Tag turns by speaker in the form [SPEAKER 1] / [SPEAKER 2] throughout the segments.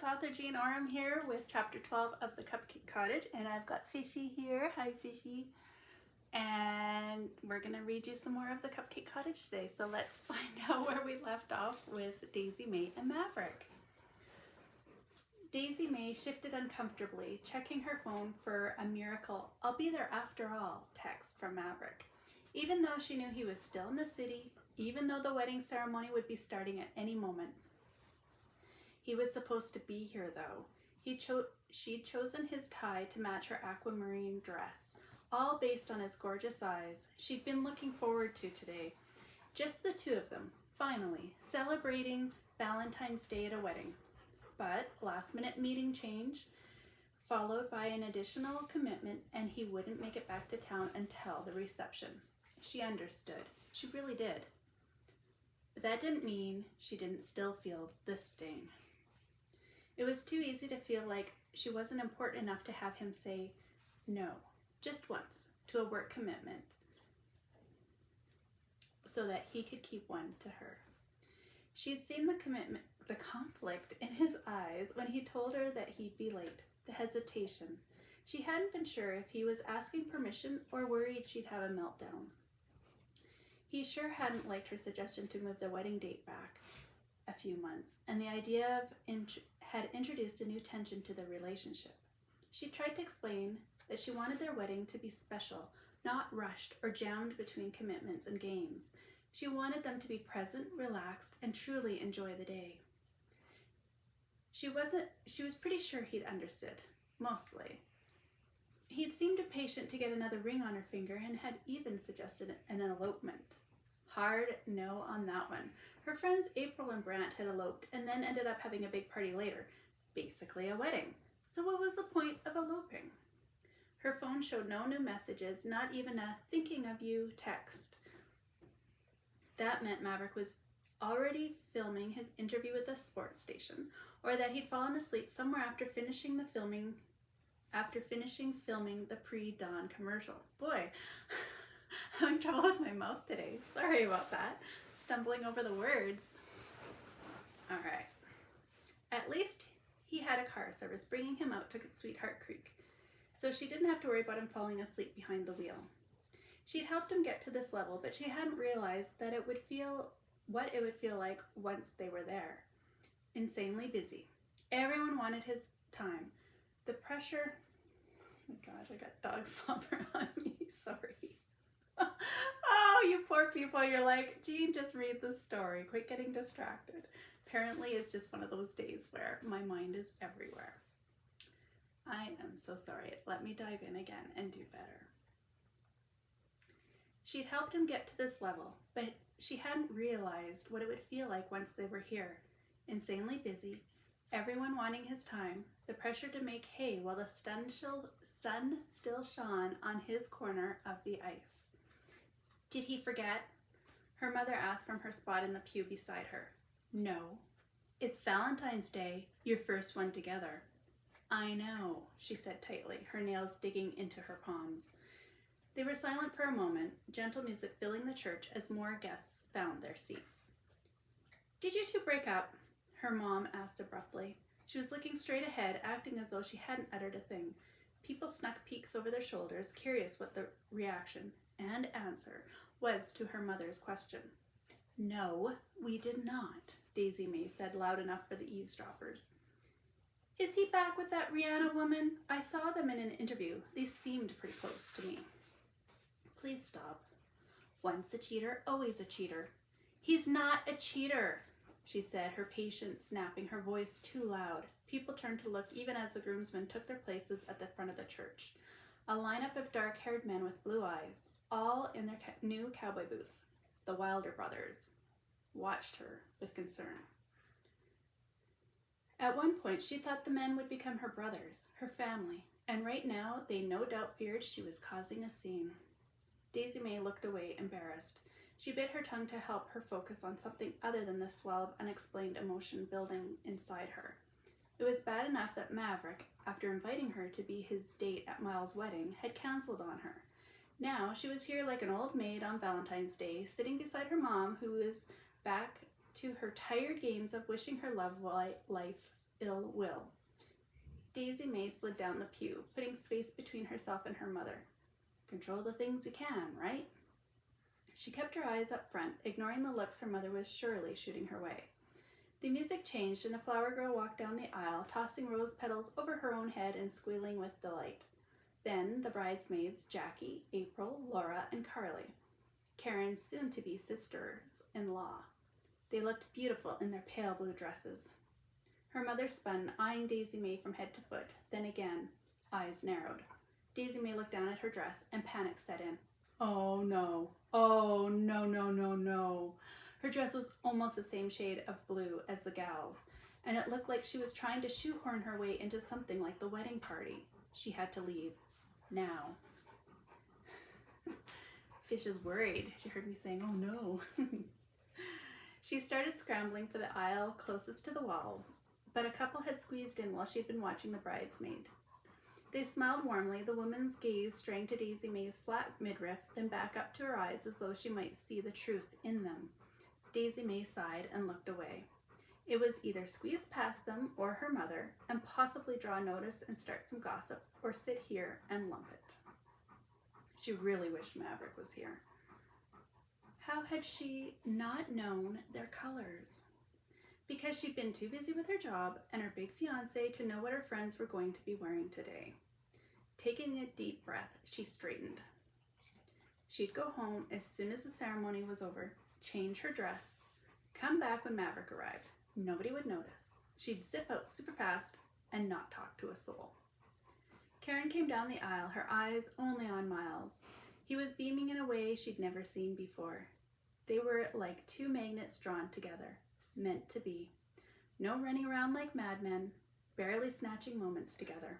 [SPEAKER 1] author Jean Oram here with chapter 12 of the Cupcake Cottage, and I've got Fishy here. Hi Fishy. And we're going to read you some more of the Cupcake Cottage today. So let's find out where we left off with Daisy-Mae and Maverick. Daisy-Mae shifted uncomfortably, checking her phone for a miracle "I'll be there after all" text from Maverick. Even though she knew he was still in the city, even though the wedding ceremony would be starting at any moment. He was supposed to be here though. She'd chosen his tie to match her aquamarine dress, all based on his gorgeous eyes. She'd been looking forward to today. Just the two of them, finally, celebrating Valentine's Day at a wedding. But last-minute meeting change, followed by an additional commitment, and he wouldn't make it back to town until the reception. She understood. She really did. But that didn't mean she didn't still feel the sting. It was too easy to feel like she wasn't important enough to have him say no, just once, to a work commitment, so that he could keep one to her. She'd seen the conflict in his eyes when he told her that he'd be late, the hesitation. She hadn't been sure if he was asking permission or worried she'd have a meltdown. He sure hadn't liked her suggestion to move the wedding date back a few months, and the idea had introduced a new tension to the relationship. She tried to explain that she wanted their wedding to be special, not rushed or jammed between commitments and games. She wanted them to be present, relaxed, and truly enjoy the day. She was pretty sure he'd understood, mostly. He'd seemed impatient to get another ring on her finger and had even suggested an elopement. Hard no on that one. Her friends April and Brant had eloped and then ended up having a big party later, basically a wedding. So what was the point of eloping? Her phone showed no new messages, not even a "thinking of you" text. That meant Maverick was already filming his interview with the sports station, or that he'd fallen asleep somewhere after finishing filming the pre-dawn commercial. Boy, I'm having trouble with my mouth today. Sorry about that. Stumbling over the words. All right. At least he had a car service bringing him out to Sweetheart Creek, so she didn't have to worry about him falling asleep behind the wheel. She'd helped him get to this level, but she hadn't realized that what it would feel like once they were there. Insanely busy. Everyone wanted his time. The pressure, oh my gosh, I got dog slobber on me, sorry. Oh, you poor people, you're like, Jean, just read the story, quit getting distracted. Apparently it's just one of those days where my mind is everywhere. I am so sorry. Let me dive in again and do better. She'd helped him get to this level, but she hadn't realized what it would feel like once they were here. Insanely busy, everyone wanting his time, the pressure to make hay while the sun still shone on his corner of the ice. Did he forget? Her mother asked from her spot in the pew beside her. No. It's Valentine's Day, your first one together. I know, she said tightly, her nails digging into her palms. They were silent for a moment, gentle music filling the church as more guests found their seats. Did you two break up? Her mom asked abruptly. She was looking straight ahead, acting as though she hadn't uttered a thing. People snuck peeks over their shoulders, curious what the reaction and answer was to her mother's question. No, we did not, Daisy-Mae said loud enough for the eavesdroppers. Is he back with that Rihanna woman? I saw them in an interview. They seemed pretty close to me. Please stop. Once a cheater, always a cheater. He's not a cheater, she said, her patience snapping, her voice too loud. People turned to look even as the groomsmen took their places at the front of the church. A lineup of dark-haired men with blue eyes, all in their new cowboy boots, the Wilder brothers, watched her with concern. At one point, she thought the men would become her brothers, her family, and right now they no doubt feared she was causing a scene. Daisy-Mae looked away, embarrassed. She bit her tongue to help her focus on something other than the swell of unexplained emotion building inside her. It was bad enough that Maverick, after inviting her to be his date at Miles' wedding, had canceled on her. Now she was here like an old maid on Valentine's Day, sitting beside her mom, who was back to her tired games of wishing her love life ill will. Daisy-Mae slid down the pew, putting space between herself and her mother. Control the things you can, right? She kept her eyes up front, ignoring the looks her mother was surely shooting her way. The music changed, and a flower girl walked down the aisle, tossing rose petals over her own head and squealing with delight. Then the bridesmaids, Jackie, April, Laura, and Carly, Karen's soon-to-be sisters-in-law. They looked beautiful in their pale blue dresses. Her mother spun, eyeing Daisy-Mae from head to foot. Then again, eyes narrowed. Daisy-Mae looked down at her dress, and panic set in. Oh no. Oh no, no, no, no. Her dress was almost the same shade of blue as the gal's, and it looked like she was trying to shoehorn her way into something like the wedding party. She had to leave. Now. Fish is worried. She heard me saying, oh no. She started scrambling for the aisle closest to the wall, but a couple had squeezed in while she'd been watching the bridesmaids. They smiled warmly, the woman's gaze straying to Daisy-Mae's flat midriff, then back up to her eyes as though she might see the truth in them. Daisy-Mae sighed and looked away. It was either squeeze past them or her mother, and possibly draw notice and start some gossip, or sit here and lump it. She really wished Maverick was here. How had she not known their colors? Because she'd been too busy with her job and her big fiancé to know what her friends were going to be wearing today. Taking a deep breath, she straightened. She'd go home as soon as the ceremony was over, change her dress, come back when Maverick arrived. Nobody would notice. She'd zip out super fast and not talk to a soul. Karen came down the aisle, her eyes only on Miles. He was beaming in a way she'd never seen before. They were like two magnets drawn together, meant to be. No running around like madmen, barely snatching moments together.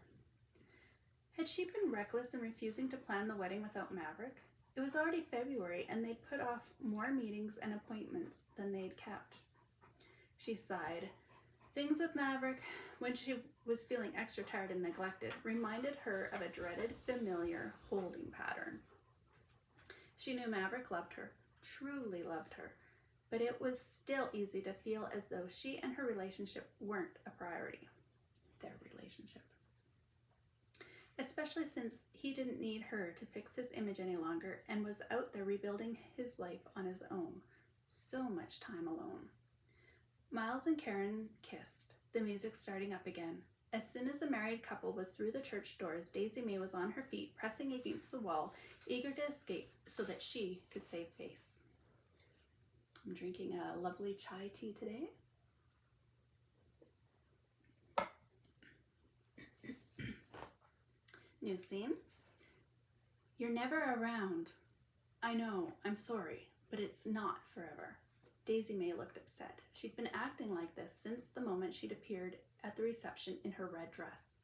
[SPEAKER 1] Had she been reckless in refusing to plan the wedding without Maverick? It was already February, and they'd put off more meetings and appointments than they'd kept. She sighed. Things with Maverick, when she was feeling extra tired and neglected, reminded her of a dreaded, familiar holding pattern. She knew Maverick loved her, truly loved her, but it was still easy to feel as though she and her relationship weren't a priority. Their relationship. Especially since he didn't need her to fix his image any longer and was out there rebuilding his life on his own. So much time alone. Miles and Karen kissed, the music starting up again. As soon as the married couple was through the church doors, Daisy-Mae was on her feet, pressing against the wall, eager to escape so that she could save face. I'm drinking a lovely chai tea today. New scene. You're never around. I know, I'm sorry, but it's not forever. Daisy-Mae looked upset. She'd been acting like this since the moment she'd appeared at the reception in her red dress.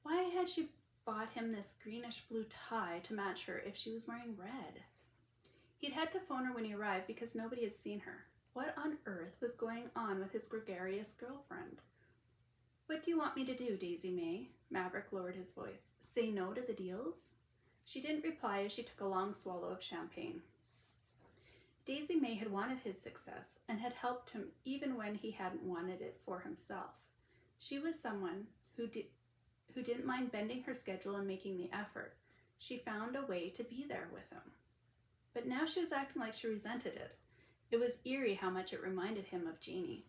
[SPEAKER 1] Why had she bought him this greenish-blue tie to match her if she was wearing red? He'd had to phone her when he arrived because nobody had seen her. What on earth was going on with his gregarious girlfriend? What do you want me to do, Daisy-Mae? Maverick lowered his voice. Say no to the deals? She didn't reply as she took a long swallow of champagne. Daisy-Mae had wanted his success and had helped him even when he hadn't wanted it for himself. She was someone who didn't mind bending her schedule and making the effort. She found a way to be there with him. But now she was acting like she resented it. It was eerie how much it reminded him of Jeannie.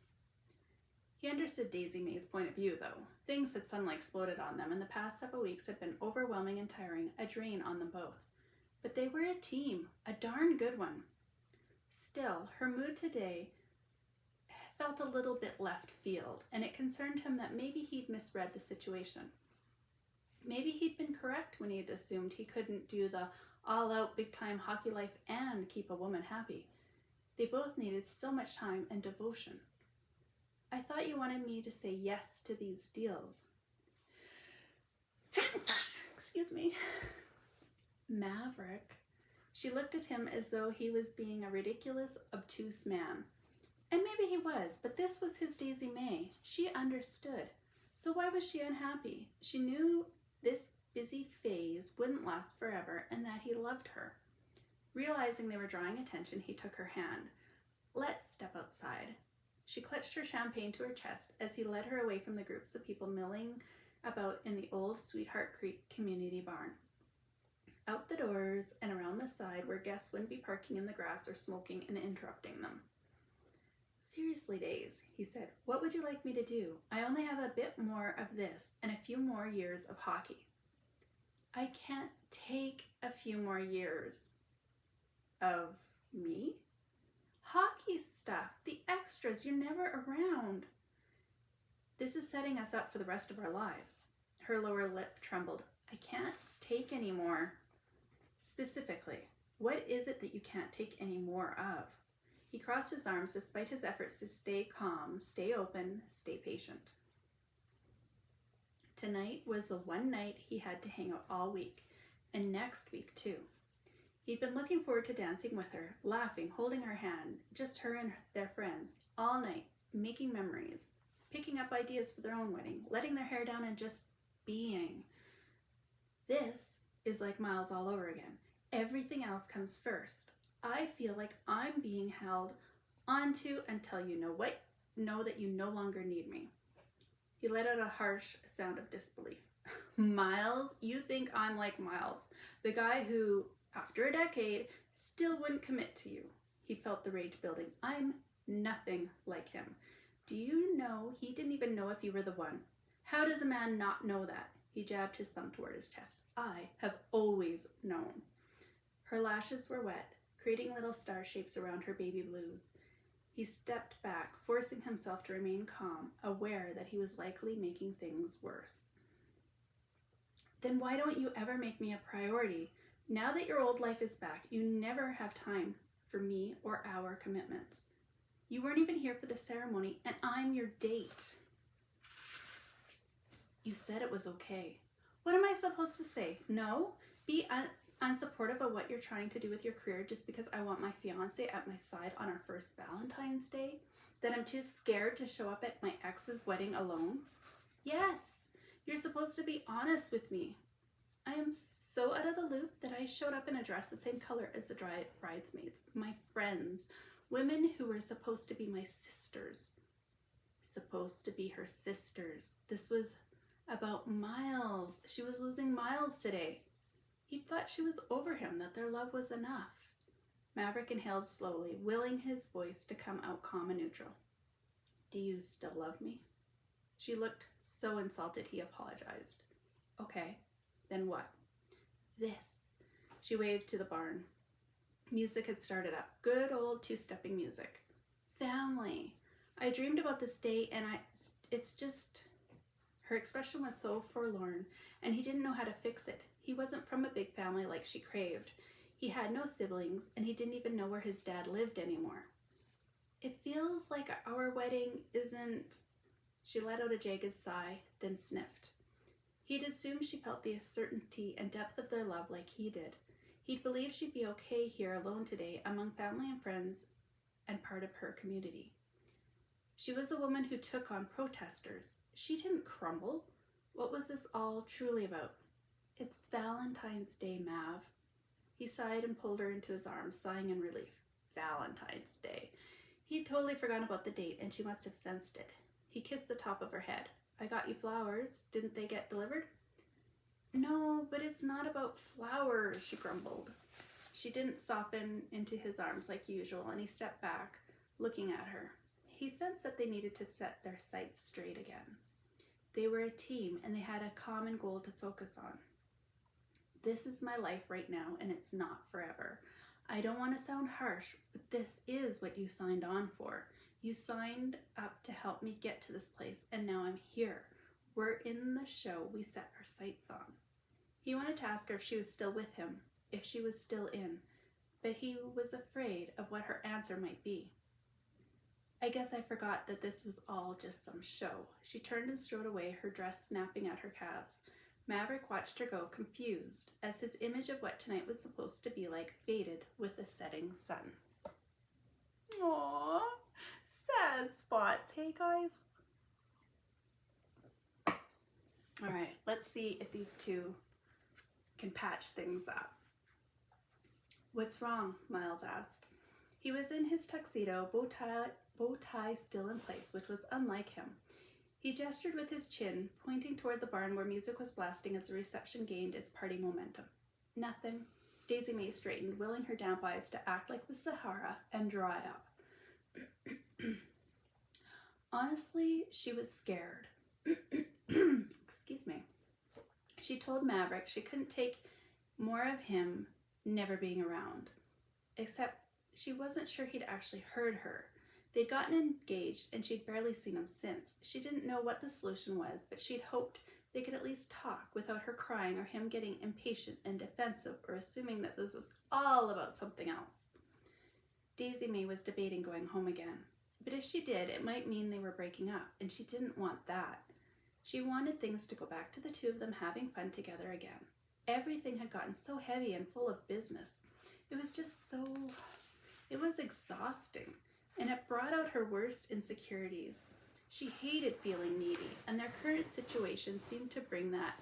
[SPEAKER 1] He understood Daisy-Mae's point of view, though. Things had suddenly exploded on them, and the past several weeks had been overwhelming and tiring, a drain on them both. But they were a team, a darn good one. Still, her mood today felt a little bit left field, and it concerned him that maybe he'd misread the situation. Maybe he'd been correct when he'd assumed he couldn't do the all-out big-time hockey life and keep a woman happy. They both needed so much time and devotion. I thought you wanted me to say yes to these deals. Excuse me. Maverick. She looked at him as though he was being a ridiculous, obtuse man. And maybe he was, but this was his Daisy-Mae. She understood. So why was she unhappy? She knew this busy phase wouldn't last forever and that he loved her. Realizing they were drawing attention, he took her hand. Let's step outside. She clutched her champagne to her chest as he led her away from the groups of people milling about in the old Sweetheart Creek community barn. Out the doors and around the side where guests wouldn't be parking in the grass or smoking and interrupting them. Seriously, Daisy, he said, what would you like me to do? I only have a bit more of this and a few more years of hockey. I can't take a few more years of me? Hockey stuff, the extras, you're never around. This is setting us up for the rest of our lives. Her lower lip trembled. I can't take any more. Specifically, what is it that you can't take any more of? He crossed his arms despite his efforts to stay calm, stay open, stay patient. Tonight was the one night he had to hang out all week, and next week too. He'd been looking forward to dancing with her, laughing, holding her hand, just her and their friends, all night, making memories, picking up ideas for their own wedding, letting their hair down and just being. This is like Miles all over again. Everything else comes first. I feel like I'm being held onto until you know that you no longer need me. He let out a harsh sound of disbelief. Miles, you think I'm like Miles, the guy who, after a decade, still wouldn't commit to you. He felt the rage building. I'm nothing like him. Do you know he didn't even know if you were the one? How does a man not know that? He jabbed his thumb toward his chest. I have always known. Her lashes were wet, creating little star shapes around her baby blues. He stepped back, forcing himself to remain calm, aware that he was likely making things worse. Then why don't you ever make me a priority? Now that your old life is back, you never have time for me or our commitments. You weren't even here for the ceremony, and I'm your date. You said it was okay. What am I supposed to say? No? Be unsupportive of what you're trying to do with your career just because I want my fiance at my side on our first Valentine's Day? That I'm too scared to show up at my ex's wedding alone? Yes, you're supposed to be honest with me. I am so out of the loop that I showed up in a dress the same color as the bridesmaids, my friends, women who were supposed to be my sisters. Supposed to be her sisters. This was about Miles. She was losing Miles today. He thought she was over him, that their love was enough. Maverick inhaled slowly, willing his voice to come out calm and neutral. Do you still love me? She looked so insulted he apologized. Okay, then what? This. She waved to the barn. Music had started up. Good old two-stepping music. Family. I dreamed about this day and it's just... Her expression was so forlorn, and he didn't know how to fix it. He wasn't from a big family like she craved. He had no siblings, and he didn't even know where his dad lived anymore. It feels like our wedding isn't... She let out a jagged sigh, then sniffed. He'd assumed she felt the certainty and depth of their love like he did. He'd believed she'd be okay here alone today among family and friends and part of her community. She was a woman who took on protesters. She didn't crumble. What was this all truly about? It's Valentine's Day, Mav. He sighed and pulled her into his arms, sighing in relief. Valentine's Day. He'd totally forgotten about the date, and she must have sensed it. He kissed the top of her head. I got you flowers. Didn't they get delivered? No, but it's not about flowers, she grumbled. She didn't soften into his arms like usual, and he stepped back, looking at her. He sensed that they needed to set their sights straight again. They were a team, and they had a common goal to focus on. This is my life right now, and it's not forever. I don't want to sound harsh, but this is what you signed on for. You signed up to help me get to this place, and now I'm here. We're in the show we set our sights on. He wanted to ask her if she was still with him, if she was still in, but he was afraid of what her answer might be. I guess I forgot that this was all just some show. She turned and strode away, her dress snapping at her calves. Maverick watched her go, confused, as his image of what tonight was supposed to be like faded with the setting sun. Aww, sad spots, hey guys? All right, let's see if these two can patch things up. What's wrong? Miles asked. He was in his tuxedo, bow bow tie still in place, which was unlike him. He gestured with his chin, pointing toward the barn where music was blasting as the reception gained its party momentum. Nothing. Daisy-Mae straightened, willing her damp eyes to act like the Sahara and dry up. Honestly, she was scared. Excuse me. She told Maverick she couldn't take more of him never being around. Except she wasn't sure he'd actually heard her. They'd gotten engaged and she'd barely seen him since. She didn't know what the solution was, but she'd hoped they could at least talk without her crying or him getting impatient and defensive or assuming that this was all about something else. Daisy-Mae was debating going home again. But if she did, it might mean they were breaking up, and she didn't want that. She wanted things to go back to the two of them having fun together again. Everything had gotten so heavy and full of business. It was exhausting, and it brought out her worst insecurities. She hated feeling needy, and their current situation seemed to bring that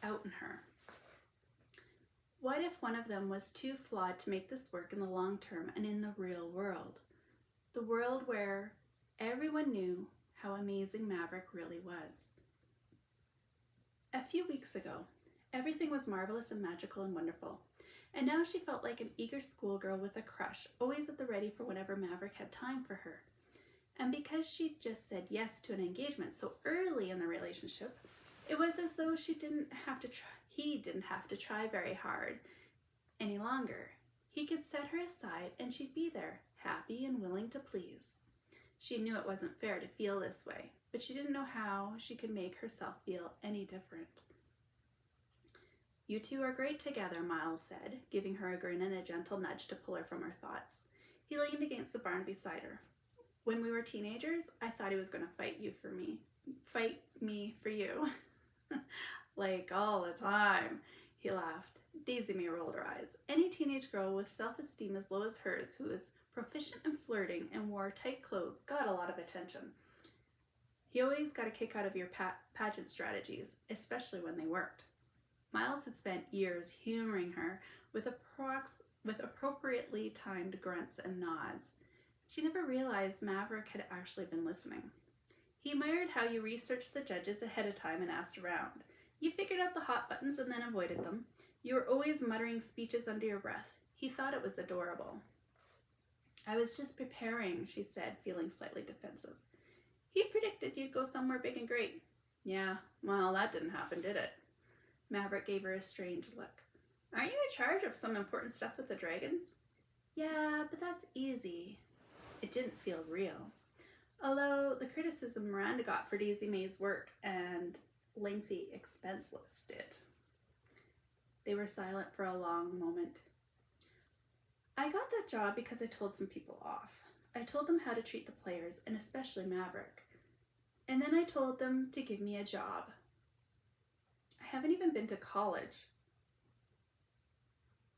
[SPEAKER 1] out in her. What if one of them was too flawed to make this work in the long term and in the real world? The world where everyone knew how amazing Maverick really was. A few weeks ago, everything was marvelous and magical and wonderful, and now she felt like an eager schoolgirl with a crush, always at the ready for whenever Maverick had time for her. And because she'd just said yes to an engagement so early in the relationship, it was as though he didn't have to try very hard any longer. He could set her aside and she'd be there, happy and willing to please. She knew it wasn't fair to feel this way, but she didn't know how she could make herself feel any different. "You two are great together," Miles said, giving her a grin and a gentle nudge to pull her from her thoughts. He leaned against the barn beside her. "When we were teenagers, I thought he was going to fight me for you. Like all the time," he laughed. Daisy-Mae rolled her eyes. Any teenage girl with self-esteem as low as hers who was proficient in flirting and wore tight clothes got a lot of attention. He always got a kick out of your pageant strategies, especially when they worked. Miles had spent years humoring her with appropriately timed grunts and nods. She never realized Maverick had actually been listening. He admired how you researched the judges ahead of time and asked around. You figured out the hot buttons and then avoided them. You were always muttering speeches under your breath. He thought it was adorable. "I was just preparing," she said, feeling slightly defensive. "He predicted you'd go somewhere big and great." "Yeah, well, that didn't happen, did it?" Maverick gave her a strange look. "Aren't you in charge of some important stuff with the dragons?" "Yeah, but that's easy." It didn't feel real. Although the criticism Miranda got for Daisy-Mae's work and lengthy expense list did. They were silent for a long moment. "I got that job because I told some people off. I told them how to treat the players, and especially Maverick. And then I told them to give me a job. I haven't even been to college."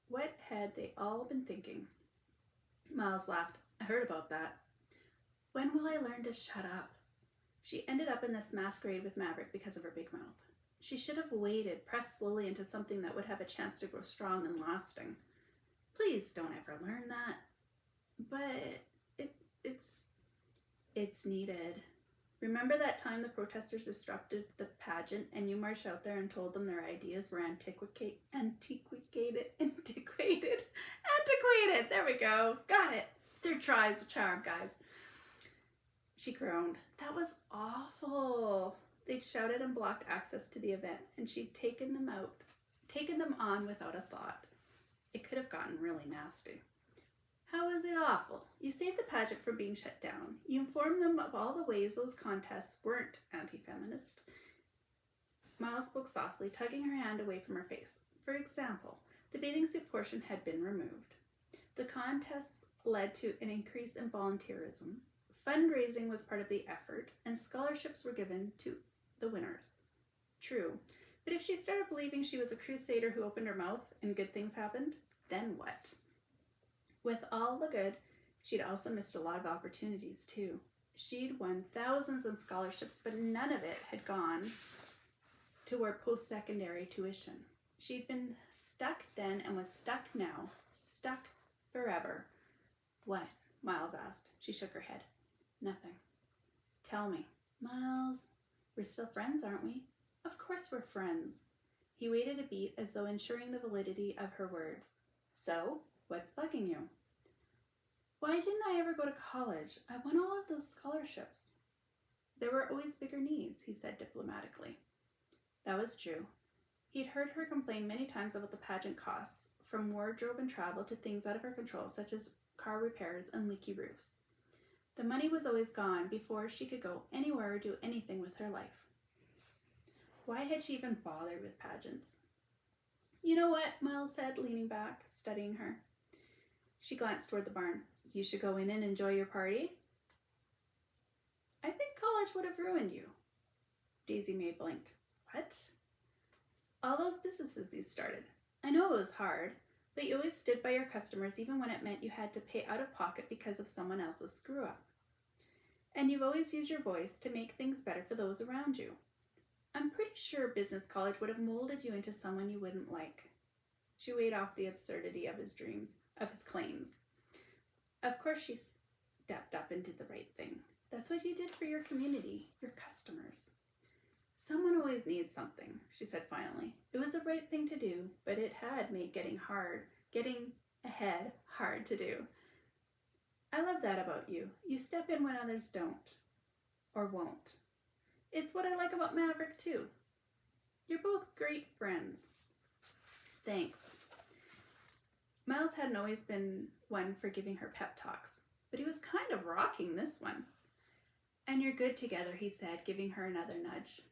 [SPEAKER 1] What had they all been thinking? Miles laughed. "I heard about that. When will I learn to shut up?" She ended up in this masquerade with Maverick because of her big mouth. She should have waited, pressed slowly into something that would have a chance to grow strong and lasting. Please don't ever learn that. But it's needed. Remember that time the protesters disrupted the pageant and you marched out there and told them their ideas were antiquated? There we go. Got it. 3rd try's a charm, guys. She groaned. That was awful. They'd shouted and blocked access to the event, and she'd taken them on without a thought. It could have gotten really nasty. How was it awful? You saved the pageant from being shut down. You informed them of all the ways those contests weren't anti-feminist. Miles spoke softly, tugging her hand away from her face. For example, the bathing suit portion had been removed. The contests led to an increase in volunteerism. Fundraising was part of the effort, and scholarships were given to the winners. True, but if she started believing she was a crusader who opened her mouth and good things happened, then what? With all the good, she'd also missed a lot of opportunities too. She'd won thousands in scholarships, but none of it had gone toward post-secondary tuition. She'd been stuck then and was stuck now, stuck forever. What? Miles asked. She shook her head. Nothing. Tell me. Miles, we're still friends, aren't we? Of course we're friends. He waited a beat as though ensuring the validity of her words. So, what's bugging you? Why didn't I ever go to college? I won all of those scholarships. There were always bigger needs, he said diplomatically. That was true. He'd heard her complain many times about the pageant costs, from wardrobe and travel to things out of her control, such as car repairs and leaky roofs. The money was always gone before she could go anywhere or do anything with her life. Why had she even bothered with pageants? You know what, Miles said, leaning back, studying her. She glanced toward the barn. You should go in and enjoy your party. I think college would have ruined you. Daisy-Mae blinked. What? All those businesses you started. I know it was hard, but you always stood by your customers even when it meant you had to pay out of pocket because of someone else's screw-up. And you've always used your voice to make things better for those around you. I'm pretty sure business college would have molded you into someone you wouldn't like. She weighed off the absurdity of his claims. Of course she stepped up and did the right thing. That's what you did for your community, your customers. Someone always needs something, she said finally. It was the right thing to do, but it had made getting ahead hard to do. I love that about you. You step in when others don't, or won't. It's what I like about Maverick too. You're both great friends. Thanks. Miles hadn't always been one for giving her pep talks, but he was kind of rocking this one. And you're good together, he said, giving her another nudge.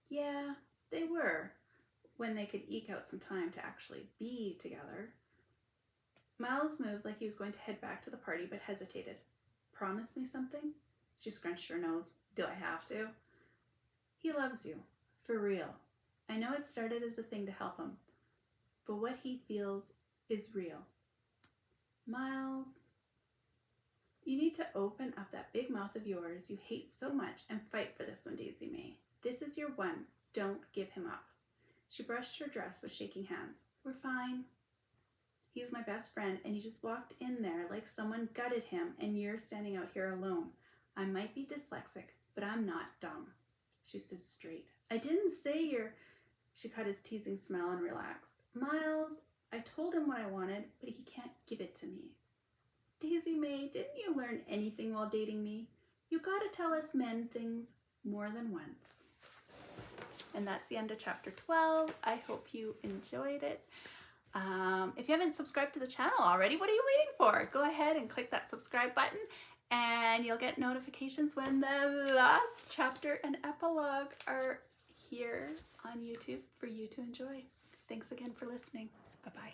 [SPEAKER 1] Yeah, they were, when they could eke out some time to actually be together. Miles moved like he was going to head back to the party, but hesitated. Promise me something? She scrunched her nose. Do I have to? He loves you, for real. I know it started as a thing to help him, but what he feels is real. Miles, you need to open up that big mouth of yours you hate so much and fight for this one, Daisy-Mae. This is your one. Don't give him up. She brushed her dress with shaking hands. We're fine. He's my best friend, and he just walked in there like someone gutted him, and you're standing out here alone. I might be dyslexic, but I'm not dumb. She stood straight. I didn't say you're... She cut his teasing smile and relaxed. Miles, I told him what I wanted, but he can't give it to me. Daisy-Mae, didn't you learn anything while dating me? You gotta tell us men things more than once. And that's the end of chapter 12. I hope you enjoyed it. If you haven't subscribed to the channel already, what are you waiting for? Go ahead and click that subscribe button and you'll get notifications when the last chapter and epilogue are here on YouTube for you to enjoy. Thanks again for listening. Bye-bye.